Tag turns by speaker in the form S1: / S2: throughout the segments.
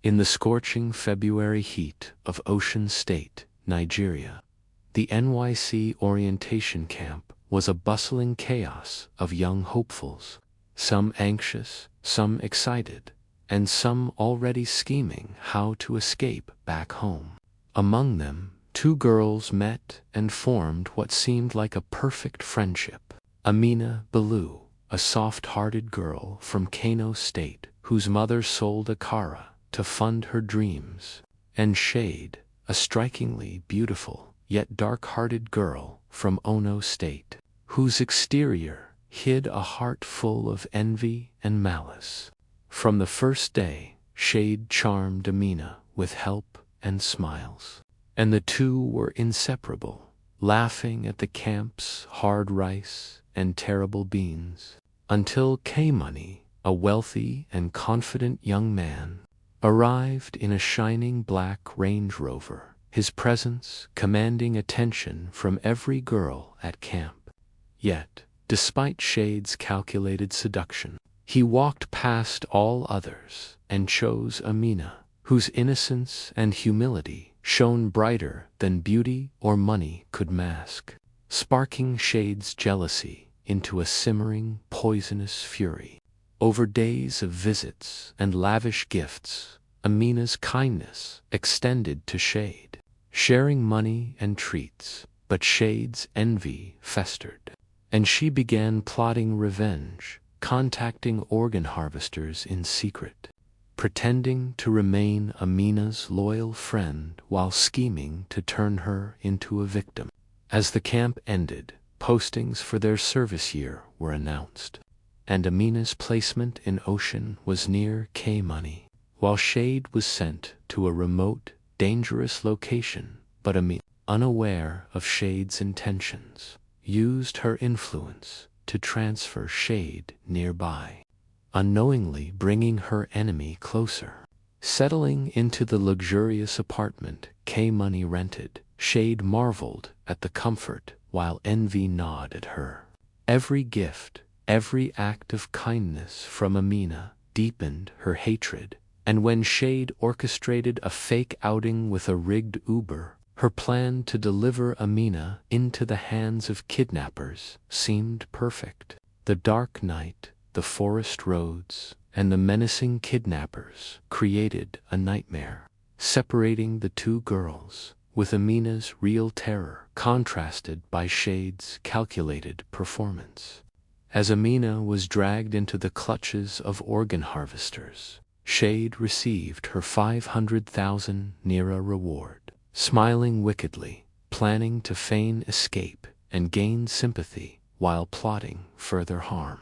S1: In the scorching February heat of Ocean State, Nigeria, the NYC orientation camp was a bustling chaos of young hopefuls, some anxious, some excited, and some already scheming how to escape back home. Among them, two girls met and formed what seemed like a perfect friendship. Amina Bellew, a soft-hearted girl from Kano State whose mother sold akara to fund her dreams, and Shade, a strikingly beautiful yet dark-hearted girl from Ono State, whose exterior hid a heart full of envy and malice. From the first day, Shade charmed Amina with help and smiles, and the two were inseparable, laughing at the camp's hard rice and terrible beans, until K-Money, a wealthy and confident young man, arrived in a shining black Range Rover, his presence commanding attention from every girl at camp. Yet, despite Shade's calculated seduction, he walked past all others and chose Amina, whose innocence and humility shone brighter than beauty or money could mask, sparking Shade's jealousy into a simmering, poisonous fury. Over days of visits and lavish gifts, Amina's kindness extended to Shade, sharing money and treats, but Shade's envy festered, and she began plotting revenge, contacting organ harvesters in secret, pretending to remain Amina's loyal friend while scheming to turn her into a victim. As the camp ended, postings for their service year were announced, and Amina's placement in Ocean was near K-Money, while Shade was sent to a remote, dangerous location. But Amina, unaware of Shade's intentions, used her influence to transfer Shade nearby, unknowingly bringing her enemy closer. Settling into the luxurious apartment K-Money rented, Shade marveled at the comfort while envy gnawed at her. Every gift, every act of kindness from Amina deepened her hatred, and when Shade orchestrated a fake outing with a rigged Uber, her plan to deliver Amina into the hands of kidnappers seemed perfect. The dark night, the forest roads, and the menacing kidnappers created a nightmare, separating the two girls, with Amina's real terror contrasted by Shade's calculated performance. As Amina was dragged into the clutches of organ harvesters, Shade received her 500,000 Naira reward, smiling wickedly, planning to feign escape and gain sympathy while plotting further harm.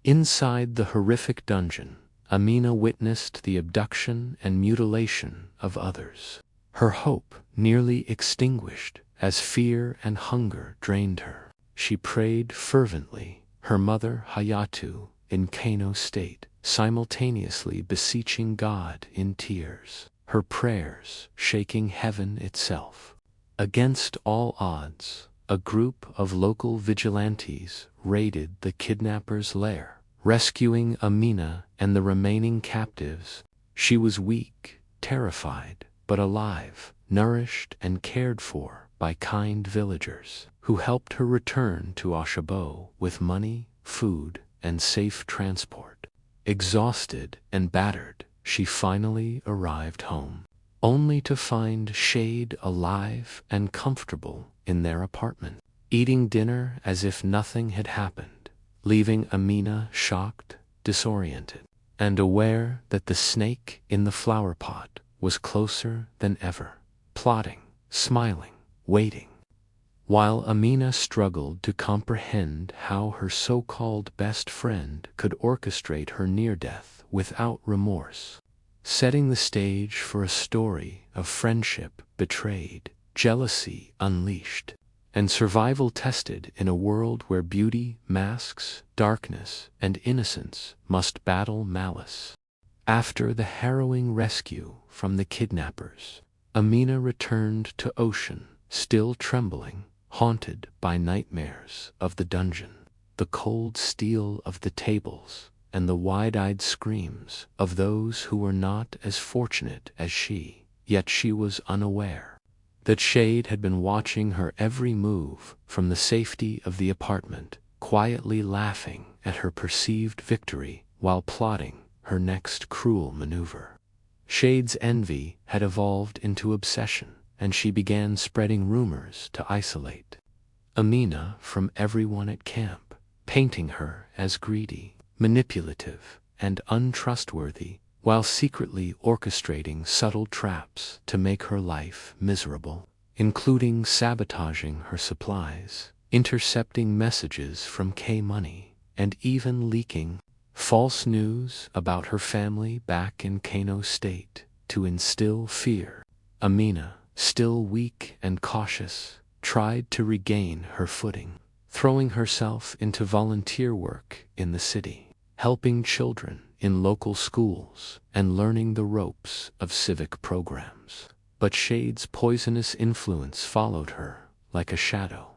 S1: Inside the horrific dungeon, Amina witnessed the abduction and mutilation of others. Her hope nearly extinguished as fear and hunger drained her. She prayed fervently, her mother Hayatu in Kano State, simultaneously beseeching God in tears, her prayers shaking heaven itself. Against all odds, a group of local vigilantes raided the kidnappers' lair, rescuing Amina and the remaining captives. She was weak, terrified, but alive, nourished and cared for by kind villagers, who helped her return to Oshobo with money, food, and safe transport. Exhausted and battered, she finally arrived home, only to find Shade alive and comfortable in their apartment, eating dinner as if nothing had happened, leaving Amina shocked, disoriented, and aware that the snake in the flower pot was closer than ever, plotting, smiling, waiting. While Amina struggled to comprehend how her so-called best friend could orchestrate her near-death without remorse, setting the stage for a story of friendship betrayed, jealousy unleashed, and survival tested in a world where beauty masks darkness and innocence must battle malice. After the harrowing rescue from the kidnappers, Amina returned to Ocean, still trembling, haunted by nightmares of the dungeon, the cold steel of the tables, and the wide-eyed screams of those who were not as fortunate as she. Yet she was unaware that Shade had been watching her every move from the safety of the apartment, quietly laughing at her perceived victory while plotting her next cruel maneuver. Shade's envy had evolved into obsession, and she began spreading rumors to isolate Amina from everyone at camp, painting her as greedy, manipulative, and untrustworthy, while secretly orchestrating subtle traps to make her life miserable, including sabotaging her supplies, intercepting messages from K-Money, and even leaking false news about her family back in Kano State to instill fear. Amina, still weak and cautious, tried to regain her footing, throwing herself into volunteer work in the city, helping children in local schools and learning the ropes of civic programs. But Shade's poisonous influence followed her like a shadow,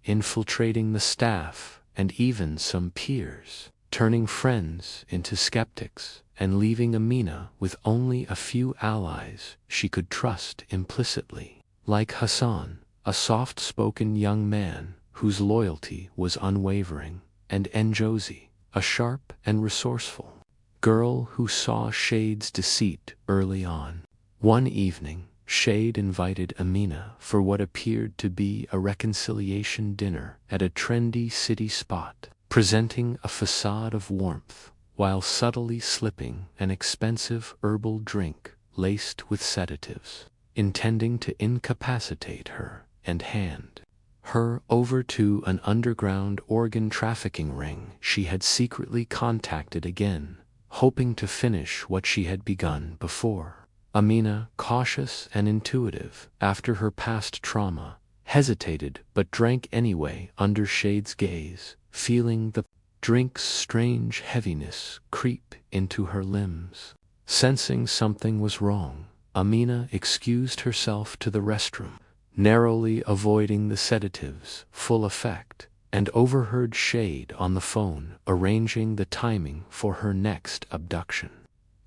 S1: infiltrating the staff and even some peers, turning friends into skeptics and leaving Amina with only a few allies she could trust implicitly, like Hassan, a soft-spoken young man whose loyalty was unwavering, and Njozi, a sharp and resourceful girl who saw Shade's deceit early on. One evening, Shade invited Amina for what appeared to be a reconciliation dinner at a trendy city spot, presenting a facade of warmth while subtly slipping an expensive herbal drink laced with sedatives, intending to incapacitate her and hand her over to an underground organ trafficking ring she had secretly contacted again, hoping to finish what she had begun before. Amina, cautious and intuitive after her past trauma, hesitated but drank anyway under Shade's gaze, feeling the drink's strange heaviness creep into her limbs. Sensing something was wrong, Amina excused herself to the restroom, narrowly avoiding the sedative's full effect, and overheard Shade on the phone arranging the timing for her next abduction.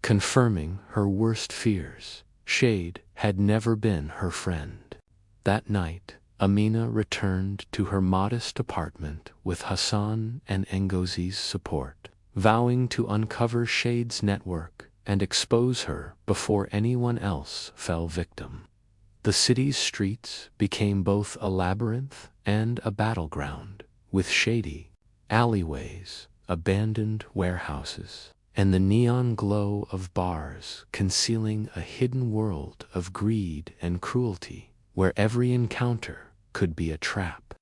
S1: Confirming her worst fears, Shade had never been her friend. That night, Amina returned to her modest apartment with Hassan and Ngozi's support, vowing to uncover Shade's network and expose her before anyone else fell victim. The city's streets became both a labyrinth and a battleground, with shady alleyways, abandoned warehouses, and the neon glow of bars concealing a hidden world of greed and cruelty, where every encounter could be a trap.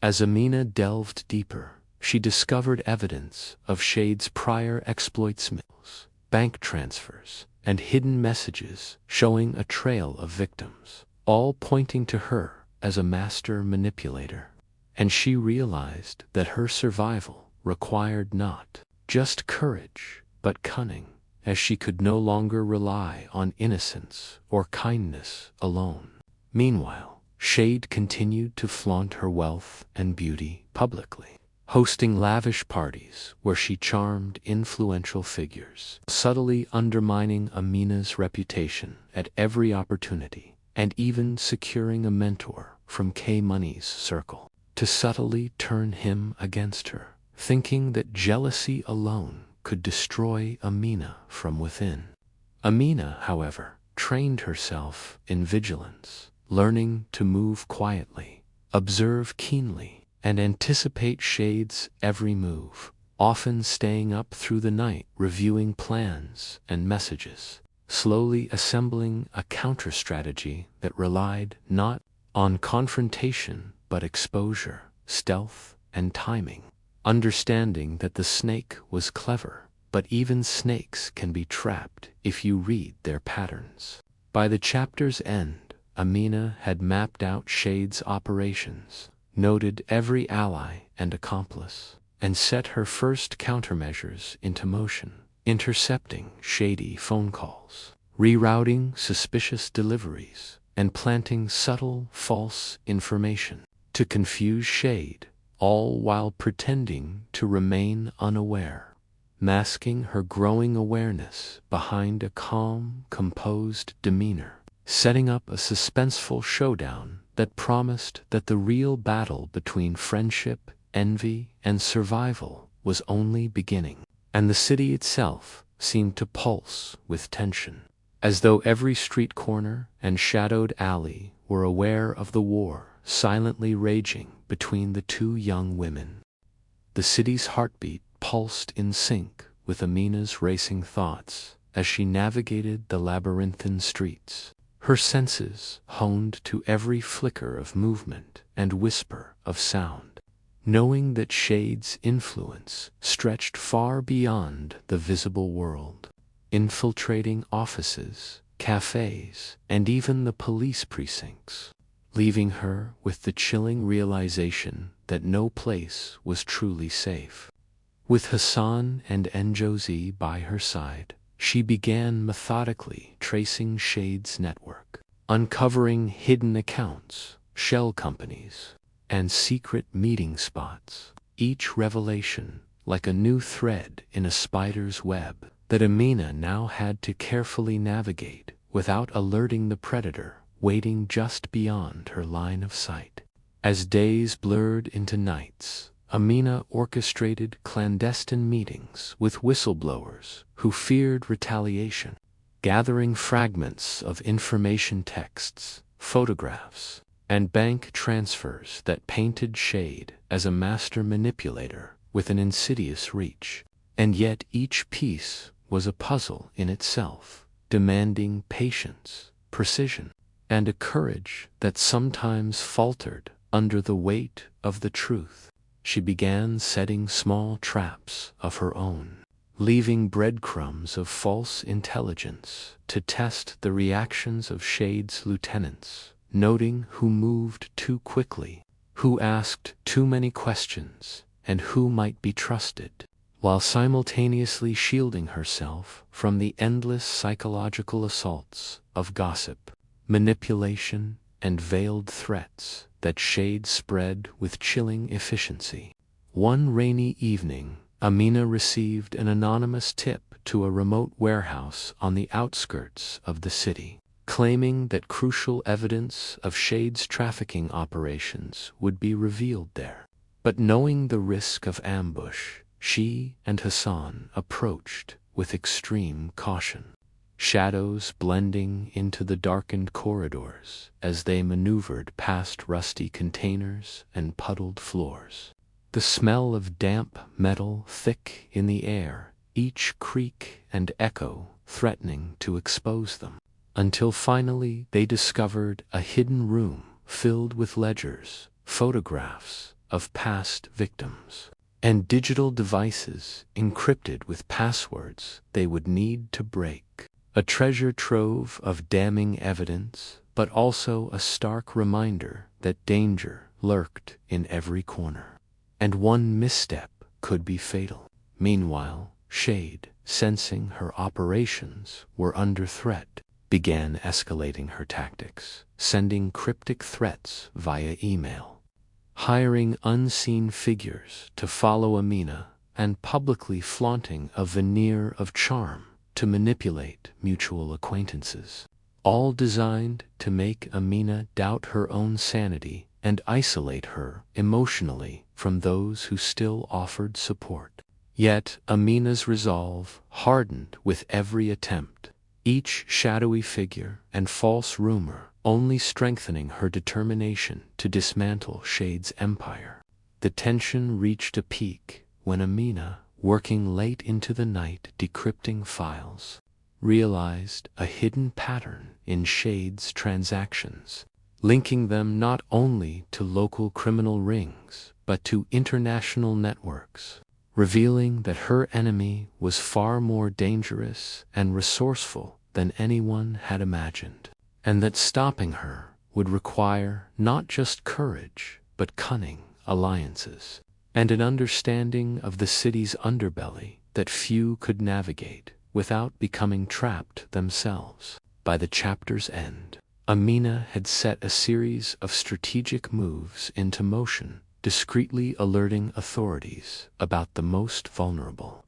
S1: As Amina delved deeper, she discovered evidence of Shade's prior exploits, mills, bank transfers, and hidden messages showing a trail of victims, all pointing to her as a master manipulator. And she realized that her survival required not just courage, but cunning, as she could no longer rely on innocence or kindness alone. Meanwhile, Shade continued to flaunt her wealth and beauty publicly, hosting lavish parties where she charmed influential figures, subtly undermining Amina's reputation at every opportunity, and even securing a mentor from K-Money's circle to subtly turn him against her, thinking that jealousy alone could destroy Amina from within. Amina, however, trained herself in vigilance, learning to move quietly, observe keenly, and anticipate Shade's every move, often staying up through the night reviewing plans and messages, slowly assembling a counter-strategy that relied not on confrontation but exposure, stealth, and timing, understanding that the snake was clever, but even snakes can be trapped if you read their patterns. By the chapter's end, Amina had mapped out Shade's operations, noted every ally and accomplice, and set her first countermeasures into motion, intercepting shady phone calls, rerouting suspicious deliveries, and planting subtle, false information to confuse Shade, all while pretending to remain unaware. masking her growing awareness behind a calm, composed demeanor, setting up a suspenseful showdown that promised that the real battle between friendship, envy, and survival was only beginning. And the city itself seemed to pulse with tension, as though every street corner and shadowed alley were aware of the war silently raging between the two young women. The city's heartbeat pulsed in sync with Amina's racing thoughts as she navigated the labyrinthine streets, her senses honed to every flicker of movement and whisper of sound, knowing that Shade's influence stretched far beyond the visible world, infiltrating offices, cafes, and even the police precincts, leaving her with the chilling realization that no place was truly safe. With Hassan and Njozi by her side, she began methodically tracing Shade's network, uncovering hidden accounts, shell companies, and secret meeting spots, each revelation like a new thread in a spider's web that Amina now had to carefully navigate without alerting the predator waiting just beyond her line of sight. As days blurred into nights, Amina orchestrated clandestine meetings with whistleblowers who feared retaliation, gathering fragments of information texts, photographs, and bank transfers that painted Shade as a master manipulator with an insidious reach. And yet each piece was a puzzle in itself, demanding patience, precision, and a courage that sometimes faltered under the weight of the truth. She began setting small traps of her own, leaving breadcrumbs of false intelligence to test the reactions of Shade's lieutenants, noting who moved too quickly, who asked too many questions, and who might be trusted, while simultaneously shielding herself from the endless psychological assaults of gossip, manipulation, and veiled threats that Shade spread with chilling efficiency. One rainy evening, Amina received an anonymous tip to a remote warehouse on the outskirts of the city, claiming that crucial evidence of Shade's trafficking operations would be revealed there. But knowing the risk of ambush, she and Hassan approached with extreme caution, shadows blending into the darkened corridors as they maneuvered past rusty containers and puddled floors. The smell of damp metal thick in the air, each creak and echo threatening to expose them, until finally they discovered a hidden room filled with ledgers, photographs of past victims, and digital devices encrypted with passwords they would need to break. A treasure trove of damning evidence, but also a stark reminder that danger lurked in every corner, and one misstep could be fatal. Meanwhile, Shade, sensing her operations were under threat, began escalating her tactics, sending cryptic threats via email, hiring unseen figures to follow Amina, and publicly flaunting a veneer of charm to manipulate mutual acquaintances, all designed to make Amina doubt her own sanity and isolate her emotionally from those who still offered support. Yet Amina's resolve hardened with every attempt, each shadowy figure and false rumor only strengthening her determination to dismantle Shade's empire. The tension reached a peak when Amina, working late into the night decrypting files, realized a hidden pattern in Shade's transactions, linking them not only to local criminal rings but to international networks, revealing that her enemy was far more dangerous and resourceful than anyone had imagined, and that stopping her would require not just courage but cunning alliances, and an understanding of the city's underbelly that few could navigate without becoming trapped themselves. By the chapter's end, Amina had set a series of strategic moves into motion, discreetly alerting authorities about the most vulnerable,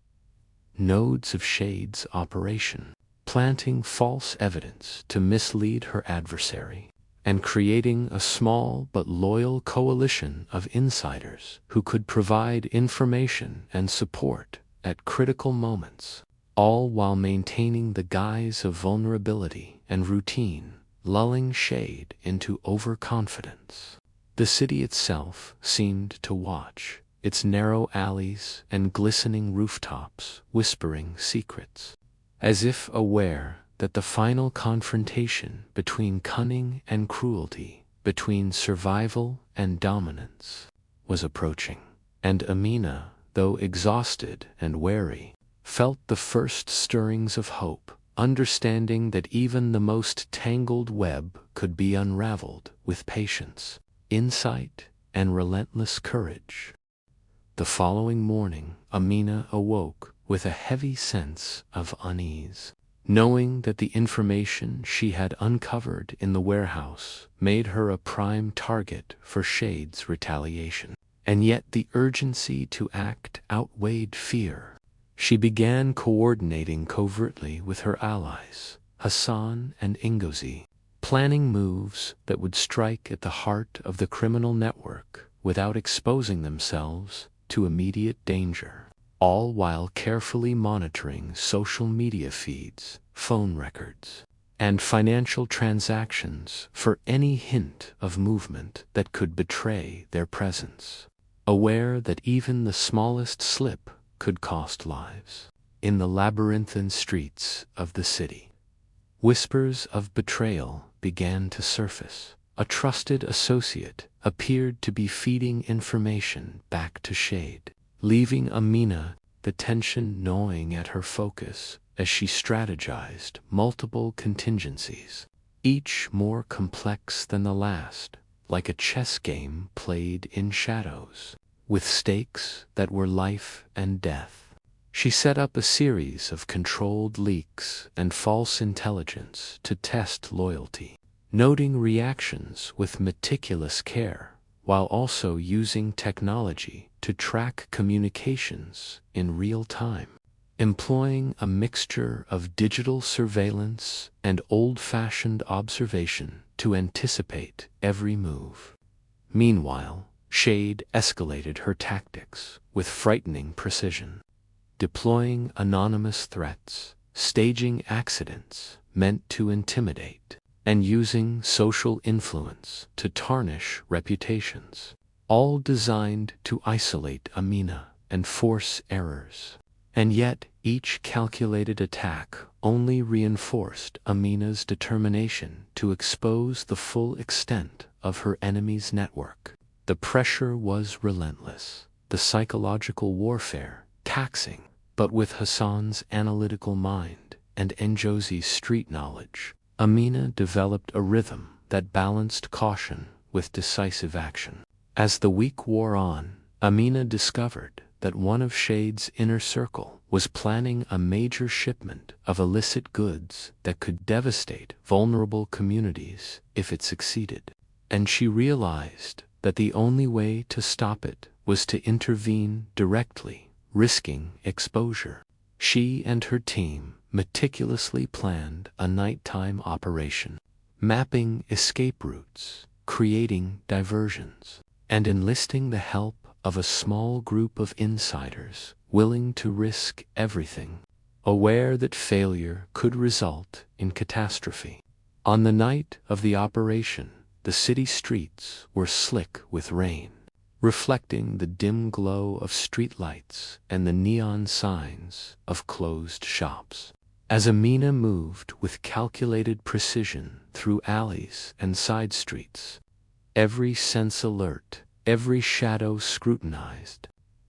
S1: nodes of Shade's operation, planting false evidence to mislead her adversary, and creating a small but loyal coalition of insiders who could provide information and support at critical moments, all while maintaining the guise of vulnerability and routine, lulling Shade into overconfidence. The city itself seemed to watch, its narrow alleys and glistening rooftops whispering secrets, as if aware that the final confrontation between cunning and cruelty, between survival and dominance, was approaching. And Amina, though exhausted and wary, felt the first stirrings of hope, understanding that even the most tangled web could be unraveled with patience, insight, and relentless courage. The following morning, Amina awoke with a heavy sense of unease, knowing that the information she had uncovered in the warehouse made her a prime target for Shade's retaliation. And yet the urgency to act outweighed fear. She began coordinating covertly with her allies, Hassan and Ngozi, planning moves that would strike at the heart of the criminal network without exposing themselves to immediate danger, all while carefully monitoring social media feeds, phone records, and financial transactions for any hint of movement that could betray their presence, aware that even the smallest slip could cost lives. In the labyrinthine streets of the city, whispers of betrayal began to surface. A trusted associate appeared to be feeding information back to Shade, leaving Amina the tension gnawing at her focus as she strategized multiple contingencies, each more complex than the last, like a chess game played in shadows, with stakes that were life and death. She set up a series of controlled leaks and false intelligence to test loyalty, noting reactions with meticulous care, while also using technology to track communications in real time, employing a mixture of digital surveillance and old-fashioned observation to anticipate every move. Meanwhile, Shade escalated her tactics with frightening precision, deploying anonymous threats, staging accidents meant to intimidate, and using social influence to tarnish reputations, all designed to isolate Amina and force errors. And yet, each calculated attack only reinforced Amina's determination to expose the full extent of her enemy's network. The pressure was relentless, the psychological warfare taxing, but with Hassan's analytical mind and Ngozi's street knowledge, Amina developed a rhythm that balanced caution with decisive action. As the week wore on, Amina discovered that one of Shade's inner circle was planning a major shipment of illicit goods that could devastate vulnerable communities if it succeeded. And she realized that the only way to stop it was to intervene directly, risking exposure. She and her team meticulously planned a nighttime operation, mapping escape routes, creating diversions, and enlisting the help of a small group of insiders willing to risk everything, aware that failure could result in catastrophe. On the night of the operation, the city streets were slick with rain, reflecting the dim glow of streetlights and the neon signs of closed shops. As Amina moved with calculated precision through alleys and side streets, every sense alert, every shadow scrutinized,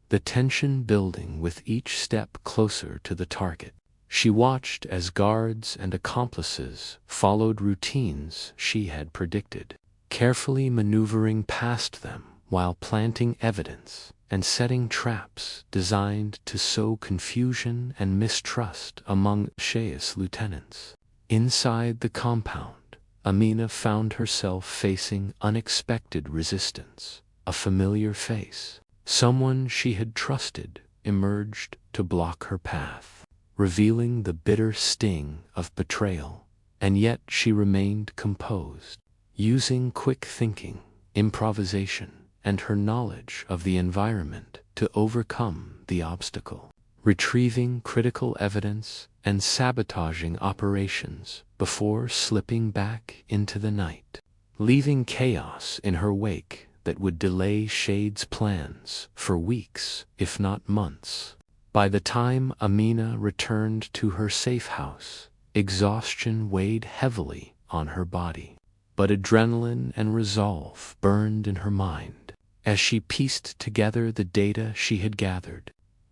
S1: the tension building with each step closer to the target. She watched as guards and accomplices followed routines she had predicted, carefully maneuvering past them while planting evidence and setting traps designed to sow confusion and mistrust among Shade's lieutenants. Inside the compound, Amina found herself facing unexpected resistance. A familiar face, someone she had trusted, emerged to block her path. revealing the bitter sting of betrayal. And yet she remained composed, using quick thinking, improvisation, and her knowledge of the environment to overcome the obstacle, retrieving critical evidence and sabotaging operations before slipping back into the night, leaving chaos in her wake that would delay Shade's plans for weeks, if not months. By the time Amina returned to her safe house, exhaustion weighed heavily on her body, but adrenaline and resolve burned in her mind as she pieced together the data she had gathered,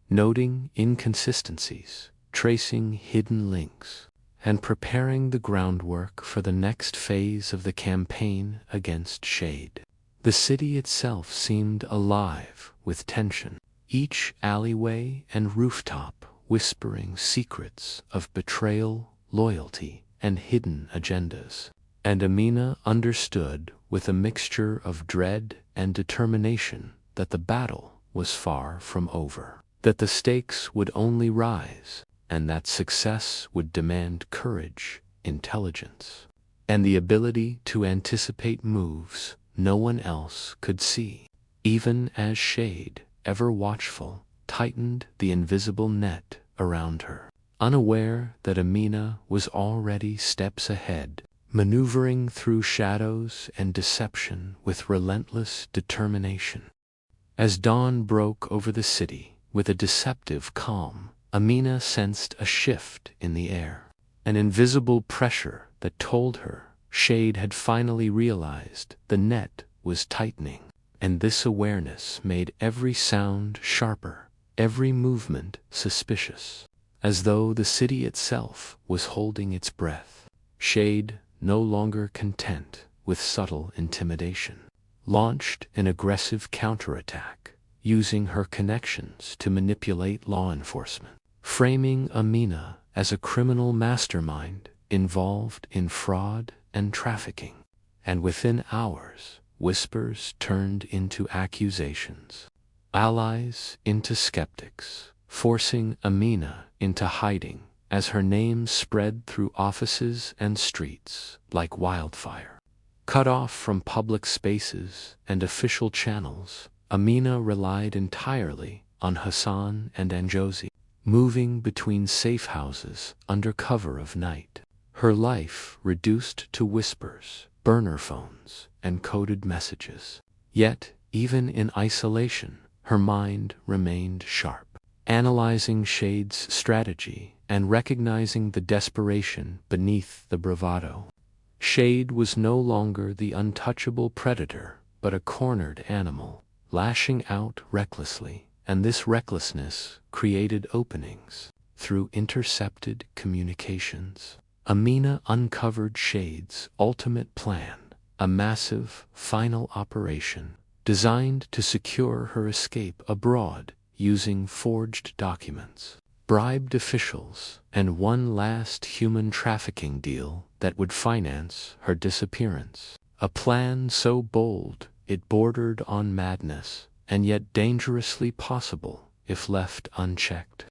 S1: noting inconsistencies, tracing hidden links, and preparing the groundwork for the next phase of the campaign against Shade. The city itself seemed alive with tension, each alleyway and rooftop whispering secrets of betrayal, loyalty, and hidden agendas. And Amina understood with a mixture of dread and determination that the battle was far from over, that the stakes would only rise, and that success would demand courage, intelligence, and the ability to anticipate moves no one else could see, even as Shade, ever watchful, tightened the invisible net around her, unaware that Amina was already steps ahead, maneuvering through shadows and deception with relentless determination. As dawn broke over the city with a deceptive calm, Amina sensed a shift in the air, an invisible pressure that told her Shade had finally realized the net was tightening, and this awareness made every sound sharper, every movement suspicious, as though the city itself was holding its breath. Shade, no longer content with subtle intimidation, launched an aggressive counterattack, using her connections to manipulate law enforcement, framing Amina as a criminal mastermind involved in fraud and trafficking. And within hours, whispers turned into accusations, allies into skeptics, forcing Amina into hiding as her name spread through offices and streets like wildfire. Cut off from public spaces and official channels, Amina relied entirely on Hassan and Anjosi, moving between safe houses under cover of night, her life reduced to whispers, burner phones, and coded messages. Yet, even in isolation, her mind remained sharp, analyzing Shade's strategy and recognizing the desperation beneath the bravado. Shade was no longer the untouchable predator, but a cornered animal, lashing out recklessly, and this recklessness created openings through intercepted communications. Amina uncovered Shade's ultimate plan, a massive, final operation designed to secure her escape abroad using forged documents, bribed officials, and one last human trafficking deal that would finance her disappearance. A plan so bold it bordered on madness, and yet dangerously possible if left unchecked.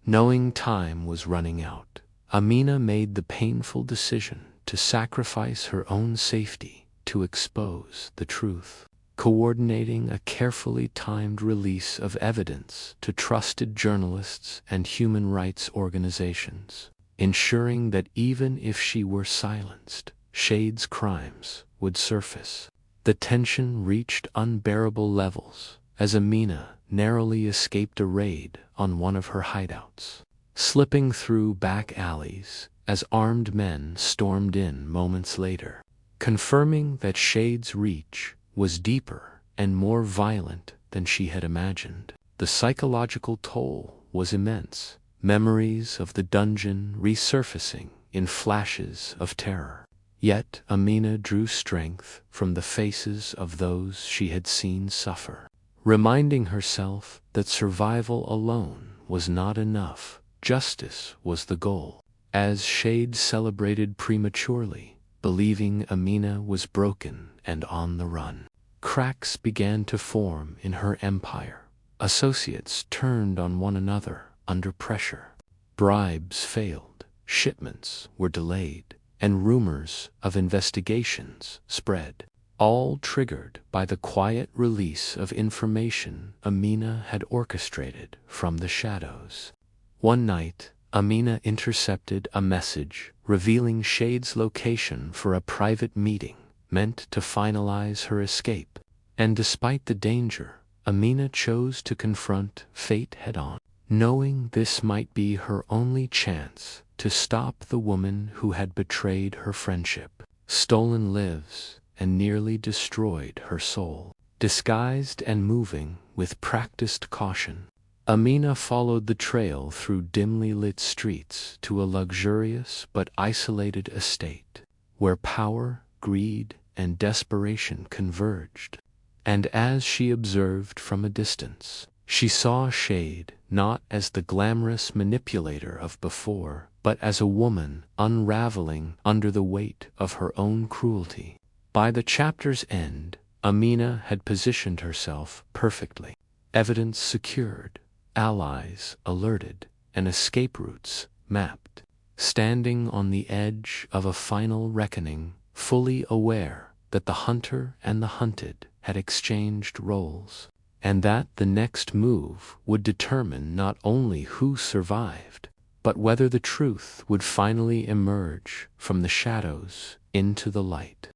S1: Knowing time was running out, Amina made the painful decision to sacrifice her own safety to expose the truth, coordinating a carefully timed release of evidence to trusted journalists and human rights organizations, ensuring that even if she were silenced, Shade's crimes would surface. The tension reached unbearable levels as Amina narrowly escaped a raid on one of her hideouts, slipping through back alleys as armed men stormed in moments later, confirming that Shade's reach was deeper and more violent than she had imagined. The psychological toll was immense, memories of the dungeon resurfacing in flashes of terror. Yet Amina drew strength from the faces of those she had seen suffer, reminding herself that survival alone was not enough. Justice was the goal. As Shade celebrated prematurely, believing Amina was broken and on the run, cracks began to form in her empire. Associates turned on one another under pressure, Bribes failed, shipments were delayed, and rumors of investigations spread, all triggered by the quiet release of information Amina had orchestrated from the shadows. One night, Amina intercepted a message revealing Shade's location for a private meeting meant to finalize her escape, and despite the danger, Amina chose to confront fate head-on, knowing this might be her only chance to stop the woman who had betrayed her friendship, stolen lives, and nearly destroyed her soul. Disguised and moving with practiced caution, Amina followed the trail through dimly lit streets to a luxurious but isolated estate, where power, greed, and desperation converged. And as she observed from a distance, she saw Shade not as the glamorous manipulator of before, but as a woman unraveling under the weight of her own cruelty. By the chapter's end, Amina had positioned herself perfectly. Evidence secured, allies alerted, and escape routes mapped. Standing on the edge of a final reckoning, fully aware that the hunter and the hunted had exchanged roles, and that the next move would determine not only who survived, but whether the truth would finally emerge from the shadows into the light.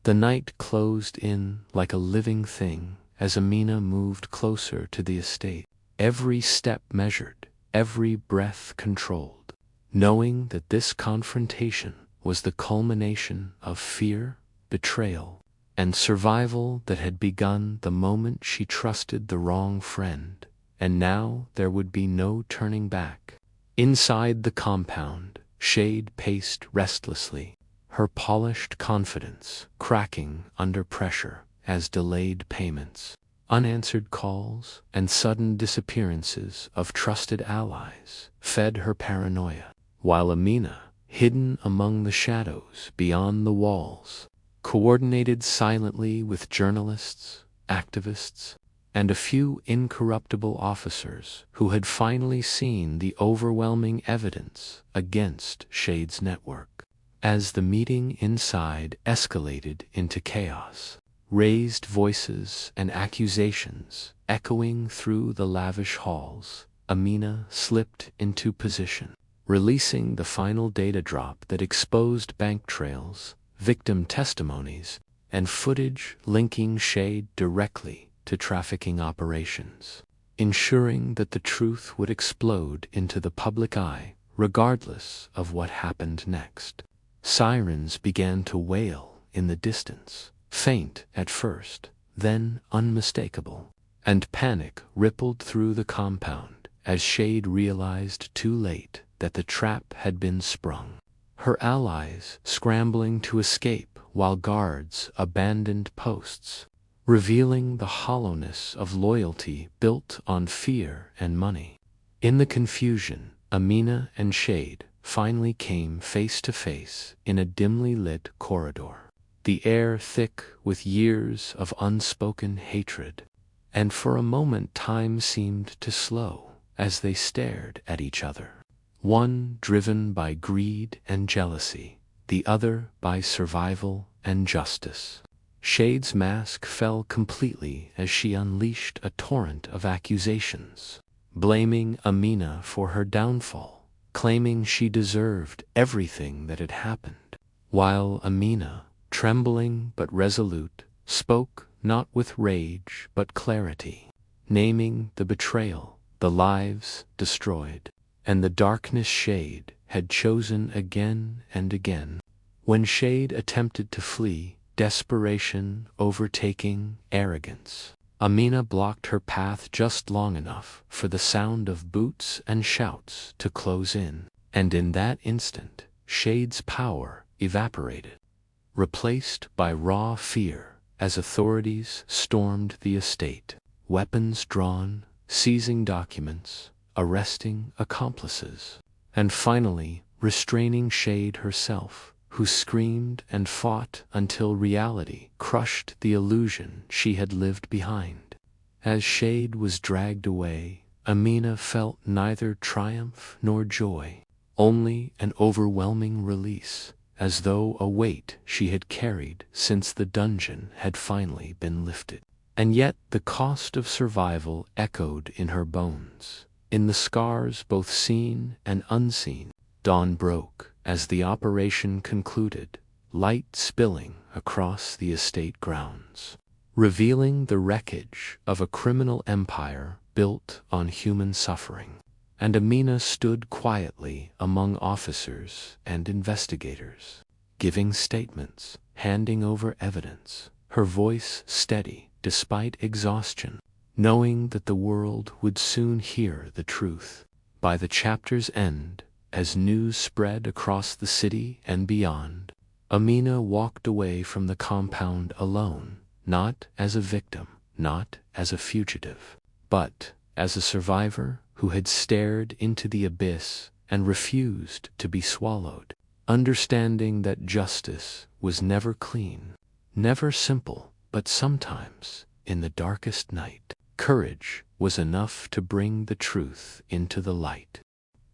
S1: The night closed in like a living thing as Amina moved closer to the estate, every step measured, every breath controlled, knowing that this confrontation was the culmination of fear, betrayal, and survival that had begun the moment she trusted the wrong friend, and now there would be no turning back. Inside the compound, Shade paced restlessly, her polished confidence cracking under pressure as delayed payments, unanswered calls, and sudden disappearances of trusted allies fed her paranoia, while Amina, hidden among the shadows beyond the walls, coordinated silently with journalists, activists, and a few incorruptible officers who had finally seen the overwhelming evidence against Shade's network. As the meeting inside escalated into chaos, raised voices and accusations echoing through the lavish halls, Amina slipped into position, releasing the final data drop that exposed bank trails, victim testimonies, and footage linking Shade directly to trafficking operations, ensuring that the truth would explode into the public eye regardless of what happened next. Sirens began to wail in the distance, faint at first, then unmistakable, and panic rippled through the compound as Shade realized too late that the trap had been sprung. Her allies scrambling to escape while guards abandoned posts, revealing the hollowness of loyalty built on fear and money. In the confusion, Amina and Shade finally came face to face in a dimly lit corridor, the air thick with years of unspoken hatred, and for a moment time seemed to slow as they stared at each other, one driven by greed and jealousy, the other by survival and justice. Shade's mask fell completely as she unleashed a torrent of accusations, blaming Amina for her downfall, claiming she deserved everything that had happened, while Amina, trembling but resolute, spoke not with rage but clarity, naming the betrayal, the lives destroyed, and the darkness Shade had chosen again and again. When Shade attempted to flee, desperation overtaking arrogance, Amina blocked her path just long enough for the sound of boots and shouts to close in, and in that instant, Shade's power evaporated, replaced by raw fear as authorities stormed the estate, weapons drawn, seizing documents, arresting accomplices, and finally restraining Shade herself, who screamed and fought until reality crushed the illusion she had lived behind. As Shade was dragged away, Amina felt neither triumph nor joy, only an overwhelming release, as though a weight she had carried since the dungeon had finally been lifted. And yet the cost of survival echoed in her bones, in the scars both seen and unseen. Dawn broke as the operation concluded, light spilling across the estate grounds, revealing the wreckage of a criminal empire built on human suffering. And Amina stood quietly among officers and investigators, giving statements, handing over evidence, her voice steady despite exhaustion, knowing that the world would soon hear the truth. By the chapter's end, as news spread across the city and beyond, Amina walked away from the compound alone, not as a victim, not as a fugitive, but as a survivor who had stared into the abyss and refused to be swallowed, understanding that justice was never clean, never simple, but sometimes, in the darkest night, courage was enough to bring the truth into the light.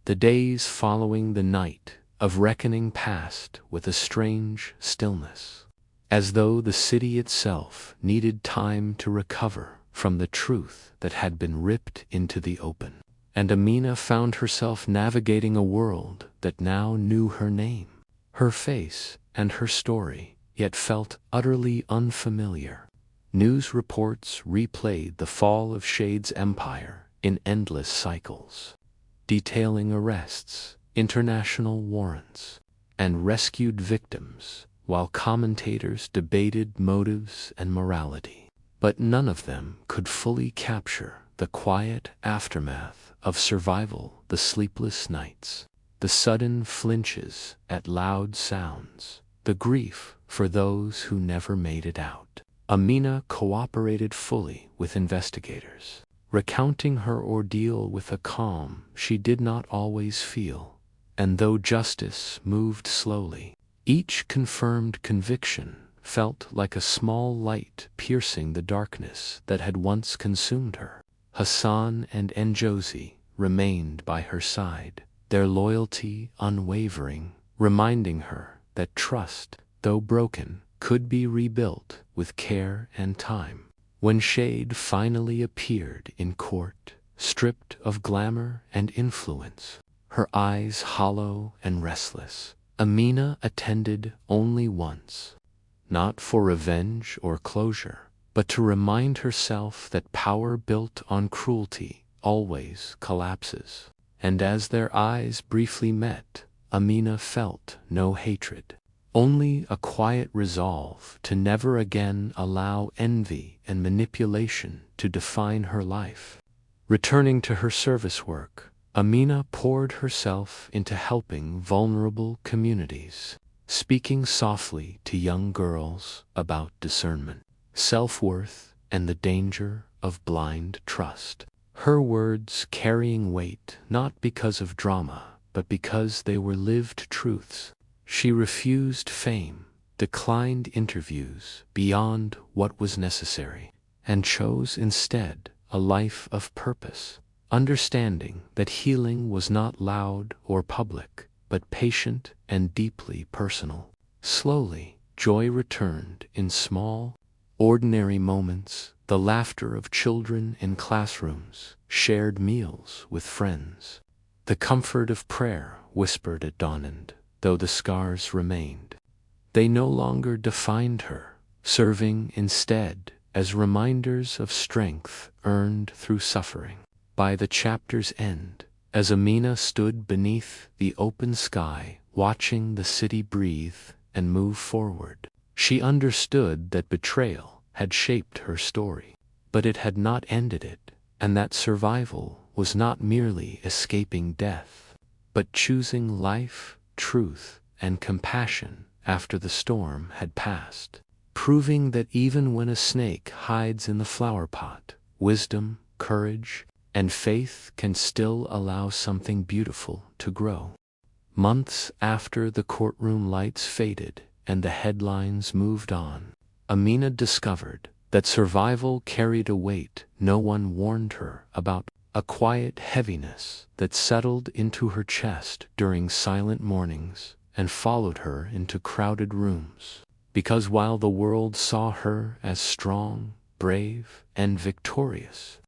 S1: The days following the night of reckoning passed with a strange stillness, as though the city itself needed time to recover from the truth that had been ripped into the open. And Amina found herself navigating a world that now knew her name, her face, and her story, yet felt utterly unfamiliar. News reports replayed the fall of Shade's empire in endless cycles, detailing arrests, international warrants, and rescued victims, while commentators debated motives and morality. But none of them could fully capture the quiet aftermath of survival, the sleepless nights, the sudden flinches at loud sounds, the grief for those who never made it out. Amina cooperated fully with investigators, recounting her ordeal with a calm she did not always feel. And though justice moved slowly, each confirmed conviction felt like a small light piercing the darkness that had once consumed her. Hassan and Njozi remained by her side, their loyalty unwavering, reminding her that trust, though broken, could be rebuilt with care and time. When Shade finally appeared in court, stripped of glamour and influence, her eyes hollow and restless, Amina attended only once, not for revenge or closure, but to remind herself that power built on cruelty always collapses. And as their eyes briefly met, Amina felt no hatred, only a quiet resolve to never again allow envy and manipulation to define her life. Returning to her service work, Amina poured herself into helping vulnerable communities, speaking softly to young girls about discernment, self-worth, and the danger of blind trust. Her words carrying weight not because of drama, but because they were lived truths. She refused fame, declined interviews beyond what was necessary, and chose instead a life of purpose, understanding that healing was not loud or public, but patient and deeply personal. Slowly, joy returned in small, ordinary moments, the laughter of children in classrooms, shared meals with friends, the comfort of prayer whispered at dawn. Though the scars remained, they no longer defined her, serving instead as reminders of strength earned through suffering. By the chapter's end, as Amina stood beneath the open sky, watching the city breathe and move forward, she understood that betrayal had shaped her story, but it had not ended it, and that survival was not merely escaping death, but choosing life, truth, and compassion after the storm had passed, proving that even when a snake hides in the flower pot, wisdom, courage, and faith can still allow something beautiful to grow. Months after the courtroom lights faded and the headlines moved on, Amina discovered that survival carried a weight no one warned her about. a quiet heaviness that settled into her chest during silent mornings and followed her into crowded rooms. Because while the world saw her as strong, brave, and victorious,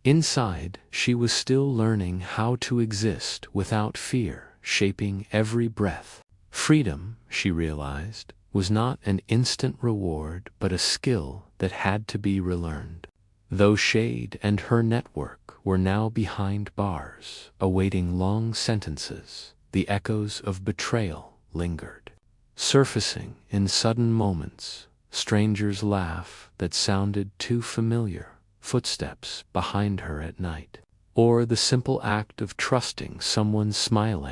S1: inside she was still learning how to exist without fear shaping every breath. Freedom, she realized, was not an instant reward but a skill that had to be relearned. Though Shade and her network were now behind bars, awaiting long sentences, the echoes of betrayal lingered, surfacing in sudden moments, strangers' laugh that sounded too familiar, footsteps behind her at night, or the simple act of trusting someone's smile.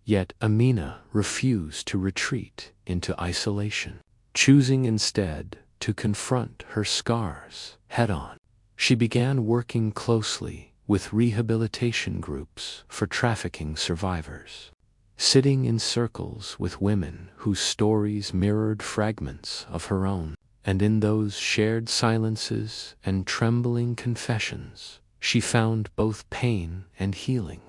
S1: Yet Amina refused to retreat into isolation, choosing instead to confront her scars head-on. She began working closely with rehabilitation groups for trafficking survivors, sitting in circles with women whose stories mirrored fragments of her own, and in those shared silences and trembling confessions, she found both pain and healing,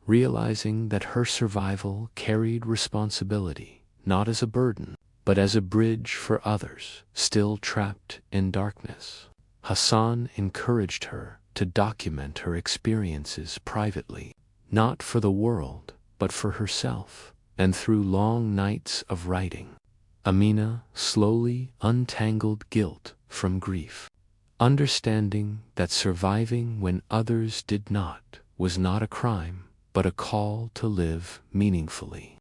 S1: realizing that her survival carried responsibility, not as a burden, but as a bridge for others still trapped in darkness. Hassan encouraged her to document her experiences privately, not for the world, but for herself, and through long nights of writing, Amina slowly untangled guilt from grief, understanding that surviving when others did not was not a crime, but a call to live meaningfully.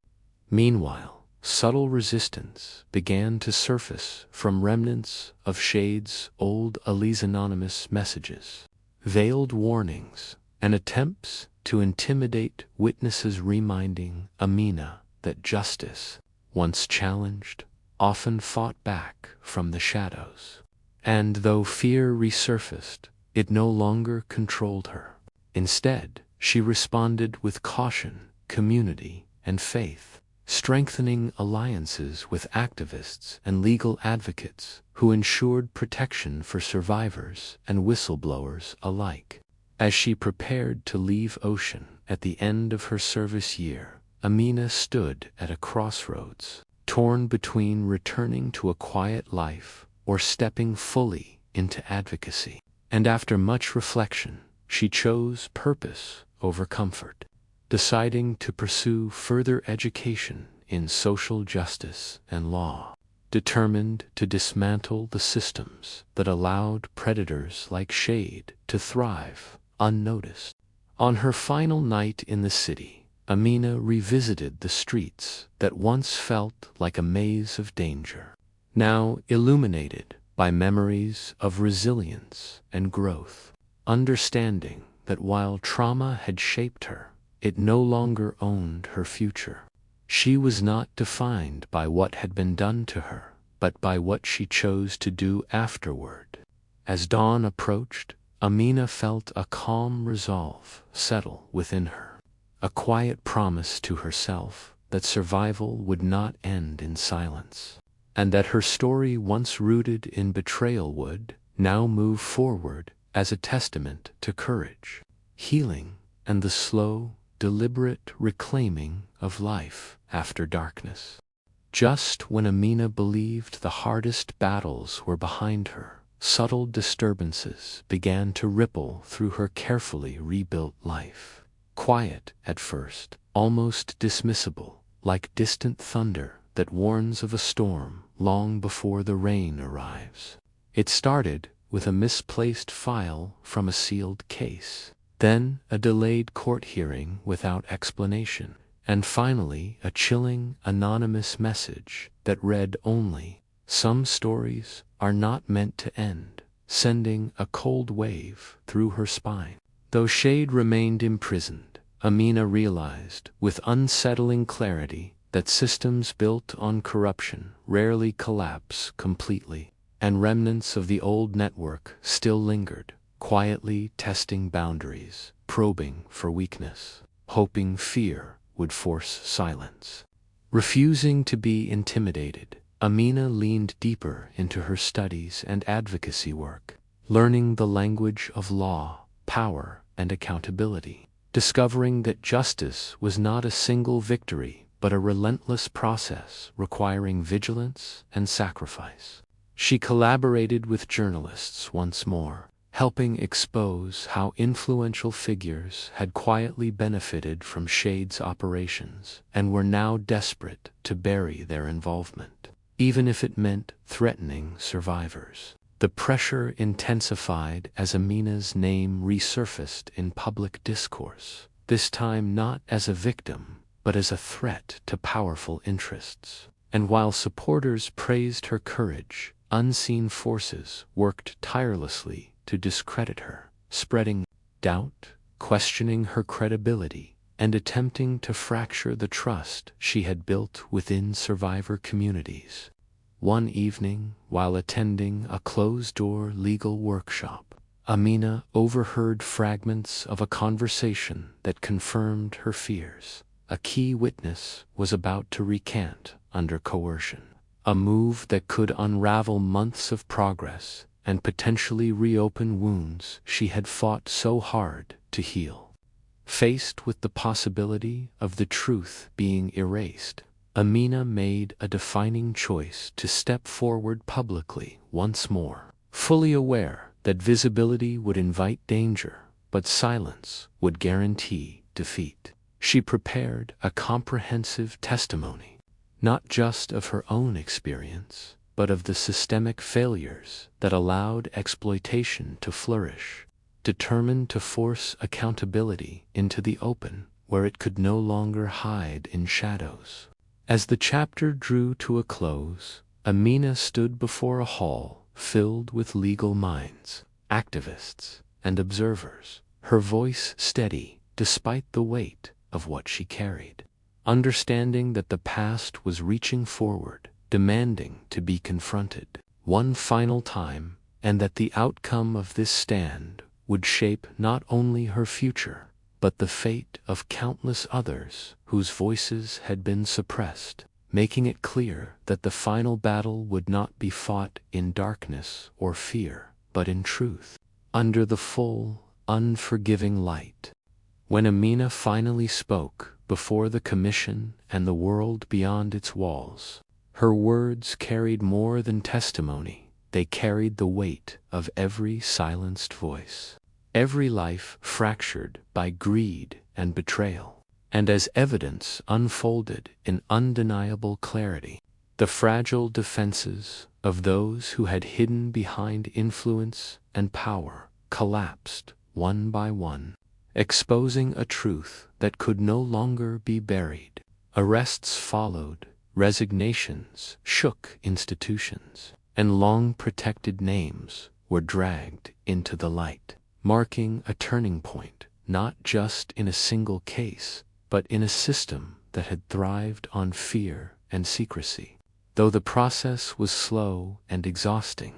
S1: Meanwhile, subtle resistance began to surface from remnants of Shade's old anonymous messages, veiled warnings, and attempts to intimidate witnesses, reminding Amina that justice, once challenged, often fought back from the shadows. And though fear resurfaced, it no longer controlled her. Instead, she responded with caution, community, and faith, strengthening alliances with activists and legal advocates who ensured protection for survivors and whistleblowers alike. As she prepared to leave Ocean at the end of her service year, Amina stood at a crossroads, torn between returning to a quiet life or stepping fully into advocacy. And after much reflection, she chose purpose over comfort, deciding to pursue further education in social justice and law, determined to dismantle the systems that allowed predators like Shade to thrive unnoticed. On her final night in the city, Amina revisited the streets that once felt like a maze of danger, now illuminated by memories of resilience and growth, understanding that while trauma had shaped her, it no longer owned her future. She was not defined by what had been done to her, but by what she chose to do afterward. As dawn approached, Amina felt a calm resolve settle within her, a quiet promise to herself that survival would not end in silence, and that her story, once rooted in betrayal, would now move forward as a testament to courage, healing, and the slow, deliberate reclaiming of life after darkness. Just when Amina believed the hardest battles were behind her, subtle disturbances began to ripple through her carefully rebuilt life. Quiet at first, almost dismissible, like distant thunder that warns of a storm long before the rain arrives. It started with a misplaced file from a sealed case, then a delayed court hearing without explanation, and finally a chilling anonymous message that read only, "Some stories are not meant to end," sending a cold wave through her spine. Though Shade remained imprisoned, Amina realized with unsettling clarity that systems built on corruption rarely collapse completely, and remnants of the old network still lingered, quietly testing boundaries, probing for weakness, hoping fear would force silence. Refusing to be intimidated, Amina leaned deeper into her studies and advocacy work, learning the language of law, power, and accountability. Discovering that justice was not a single victory but a relentless process requiring vigilance and sacrifice. She collaborated with journalists once more, helping expose how influential figures had quietly benefited from Shade's operations and were now desperate to bury their involvement, even if it meant threatening survivors. The pressure intensified as Amina's name resurfaced in public discourse, this time not as a victim, but as a threat to powerful interests. And while supporters praised her courage, unseen forces worked tirelessly to discredit her, spreading doubt, questioning her credibility, and attempting to fracture the trust she had built within survivor communities. One evening, while attending a closed-door legal workshop, Amina overheard fragments of a conversation that confirmed her fears. A key witness was about to recant under coercion, a move that could unravel months of progress and potentially reopen wounds she had fought so hard to heal. Faced with the possibility of the truth being erased, Amina made a defining choice to step forward publicly once more, fully aware that visibility would invite danger, but silence would guarantee defeat. She prepared a comprehensive testimony, not just of her own experience, but of the systemic failures that allowed exploitation to flourish, determined to force accountability into the open where it could no longer hide in shadows. As the chapter drew to a close, Amina stood before a hall filled with legal minds, activists, and observers, her voice steady despite the weight of what she carried, understanding that the past was reaching forward, demanding to be confronted one final time, and that the outcome of this stand would shape not only her future, but the fate of countless others whose voices had been suppressed, making it clear that the final battle would not be fought in darkness or fear, but in truth, under the full, unforgiving light. When Amina finally spoke before the commission and the world beyond its walls, her words carried more than testimony. They carried the weight of every silenced voice, every life fractured by greed and betrayal. And as evidence unfolded in undeniable clarity, the fragile defenses of those who had hidden behind influence and power collapsed one by one, exposing a truth that could no longer be buried. Arrests followed, resignations shook institutions, and long-protected names were dragged into the light, marking a turning point, not just in a single case, but in a system that had thrived on fear and secrecy. Though the process was slow and exhausting,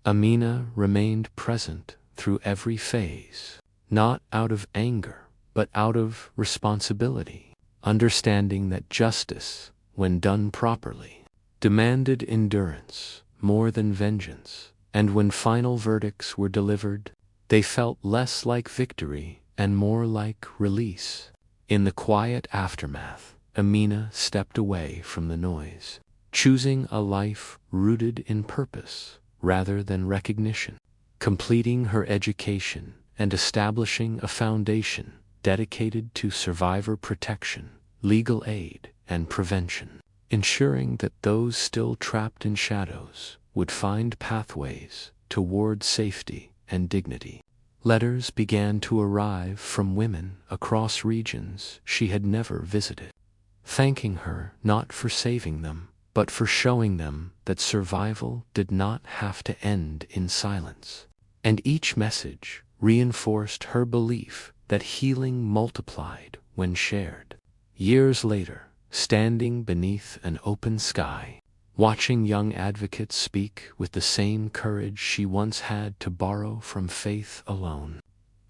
S1: Amina remained present through every phase, not out of anger, but out of responsibility, understanding that justice, when done properly, demanded endurance more than vengeance, and when final verdicts were delivered, they felt less like victory and more like release. In the quiet aftermath, Amina stepped away from the noise, choosing a life rooted in purpose rather than recognition, completing her education and establishing a foundation dedicated to survivor protection, legal aid, and prevention, ensuring that those still trapped in shadows would find pathways toward safety and dignity. Letters began to arrive from women across regions she had never visited, thanking her not for saving them, but for showing them that survival did not have to end in silence. And each message reinforced her belief that healing multiplied when shared. Years later, standing beneath an open sky, watching young advocates speak with the same courage she once had to borrow from faith alone,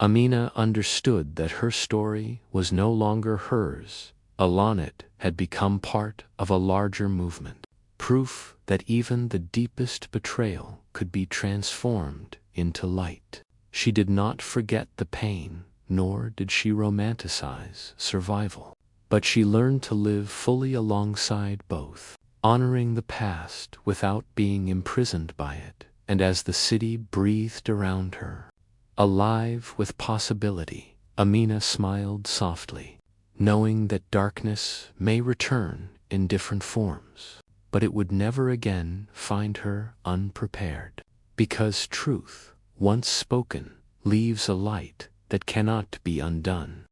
S1: Amina understood that her story was no longer hers. It had become part of a larger movement, proof that even the deepest betrayal could be transformed into light. She did not forget the pain, nor did she romanticize survival. But she learned to live fully alongside both, honoring the past without being imprisoned by it. And as the city breathed around her, alive with possibility, Amina smiled softly, knowing that darkness may return in different forms, but it would never again find her unprepared. Because truth, once spoken, leaves a light that cannot be undone.